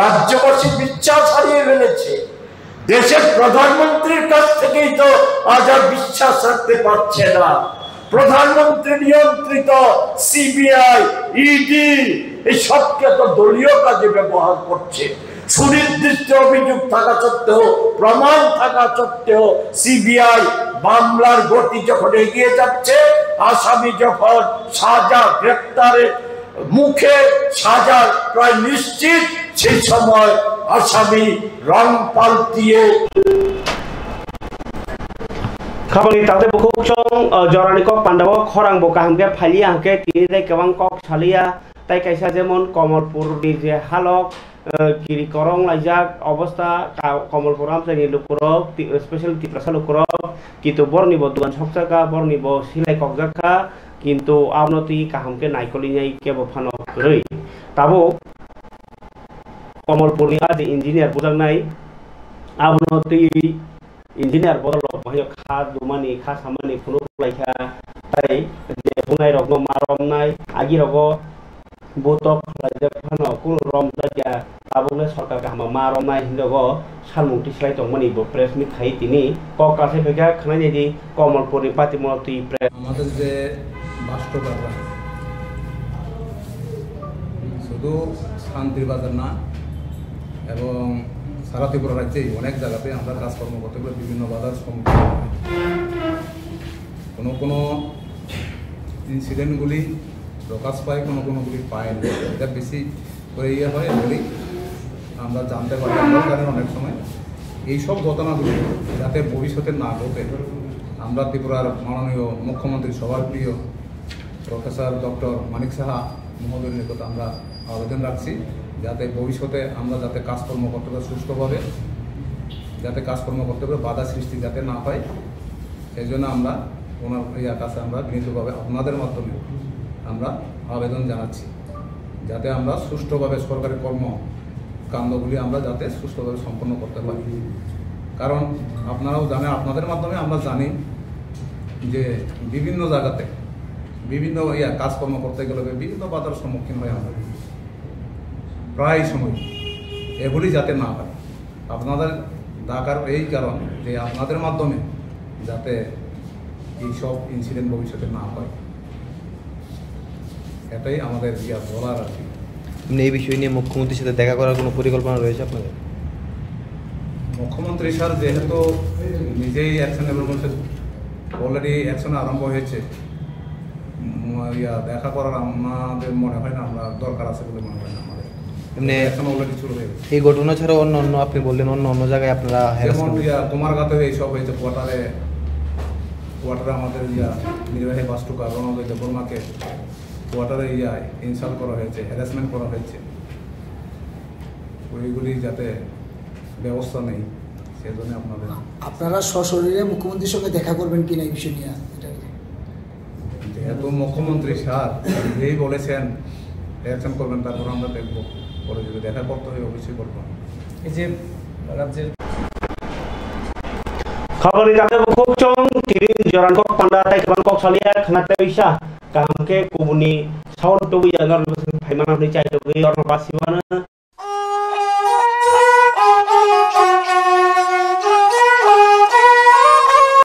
রাজ্যবাসী বিশ্বাস হারিয়ে ফেলেছে দেশের প্রধানমন্ত্রীর কাছ থেকেই তো আজ আর বিশ্বাস রাখতে পারছে না প্রধানমন্ত্রী নিয়ন্ত্রিত সিবিআই ইডি এই সবকে তো দলীয় কাজে ব্যবহার করছে সুনির্দিষ্ট অভিযোগ থাকা সত্ত্বেও প্রমাণ থাকা সত্ত্বেও সিবিআই মামলার গতি যখন এগিয়ে যাচ্ছে আসামি যখন সাজা গ্রেপ্তারের মুখে সাজা প্রায় নিশ্চিত সেই সময় আসামি রং পাল্টিয়ে খাবানি তাতে বুকুক সং জরানি কক পান্ডাব খরাং বকা হামকে ফালিয়া হামকে তিনিদে কেবাং কক সালিয়া তাই কাইসা যেমন কমলপুরনি যে হালক কিরি করং লাইজাক অবস্থা কমলপুর আমসানি লুকুরক স্পেশাল তিপ্রাসা লুকুরক কিন্তু বরনিব দুগান সকজাকা বরনিব সিলাই ককজাকা কিন্তু আমনতি কাহামকে নাইকলিনাই কেব ফানো রই তাবো কমলপুরনি আজ ইঞ্জিনিয়ার বুজাংনাই আমনতি ইঞ্জিনিয়ার বদল মহায় খা দুমানি খা সামানি কোনো লাইখা তাই যে বুনাই রগ মারমনাই আগি রগ বতক লাইজা ফানো কোনো রম জায়গা তাবলে সরকার কাহামা মারমনাই হিন্দগ সালমুক্তি সেলাই তংমানি প্রেস মিট খাই তিনি কক কাছে ফেকা খানাই দি কমলপুরনি পাতিমলতি প্রেস আমাদের যে বাস্তবতা শুধু শান্তির বাজার না এবং সারা ত্রিপুরা রাজ্যেই অনেক জায়গাতে আমরা কাজকর্ম করতে গেলে বিভিন্ন বাধার সম্মুখীন হই। কোনো ইনসিডেন্টগুলি প্রকাশ পায়, কোনোগুলি পায় না। এটা বেশি করে হয় এগুলি আমরা জানতে পারি। আমরাও জানি অনেক সময় এইসব ঘটনাগুলি যাতে ভবিষ্যতে না ঘটে, আমরা ত্রিপুরার মাননীয় মুখ্যমন্ত্রী সবার প্রিয় প্রফেসর ডক্টর মানিক সাহা মহোদয়ের নিকট আমরা আবেদন রাখছি যাতে ভবিষ্যতে আমরা যাতে কাজকর্ম করতে পারি সুষ্ঠুভাবে, যাতে কাজকর্ম করতে পারে বাধা সৃষ্টি যাতে না হয়, সেই জন্য আমরা ওনার কাছে আমরা বিনীতভাবে আপনাদের মাধ্যমে আমরা আবেদন জানাচ্ছি যাতে আমরা সুষ্ঠুভাবে সরকারি কর্মকাণ্ডগুলি আমরা যাতে সুষ্ঠুভাবে সম্পন্ন করতে পারি। কারণ আপনারাও জানেন, আপনাদের মাধ্যমে আমরা জানি যে বিভিন্ন জায়গাতে বিভিন্ন কাজকর্ম করতে গেলে বিভিন্ন বাধার সম্মুখীন হয় আমরা প্রায় সময়। এগুলি যাতে না হয়, আপনাদের ডাকার এই কারণ যে আপনাদের মাধ্যমে যাতে এইসব ইনসিডেন্ট ভবিষ্যতে না হয়, এটাই আমাদের বলার আর কি। এই বিষয় নিয়ে মুখ্যমন্ত্রীর সাথে দেখা করার কোনো পরিকল্পনা রয়েছে আপনাদের? মুখ্যমন্ত্রী স্যার যেহেতু নিজেই অ্যাকশন নেবেন বলছে, অলরেডি অ্যাকশন আরম্ভ হয়েছে, দেখা করার আমাদের মনে হয় না আমরা দরকার আছে বলে মনে হয় না আমাদের। এমনি অ্যাকশন অলরেডি শুরু হয়ে গেছে। এই ঘটনা ছাড়াও অন্য আপনি বললেন অন্য জায়গায় আপনারা যেমন কুমারঘাটে এইসব হয়েছে, কোয়ার্টারে আমাদের নির্বাহী বাস্তুকার রণদৈত বর্মাকে কোয়ার্টারে ইনসাল্ট করা হয়েছে, হ্যারাসমেন্ট করা হয়েছে। ওইগুলি যাতে ব্যবস্থা নেই, সেজন্য আপনারা সশরীরে মুখ্যমন্ত্রীর সঙ্গে দেখা করবেন কিনা এই বিষয় নিয়ে? যেহেতু মুখ্যমন্ত্রী স্যার নিজেই বলেছেন অ্যাকশন করবেন, তারপর আমরা দেখবো, পরে যদি দেখা করতে হয় অবশ্যই করবো। এই যে রাজ্যের खबर जाते बुक चों तिरिन जरान को पंडा ताई खबन को सलिया खनाते विशा काम के कुबुनी साउंड तो भी जानर फाइमान अपनी चाहिए तो भी और बासिवाना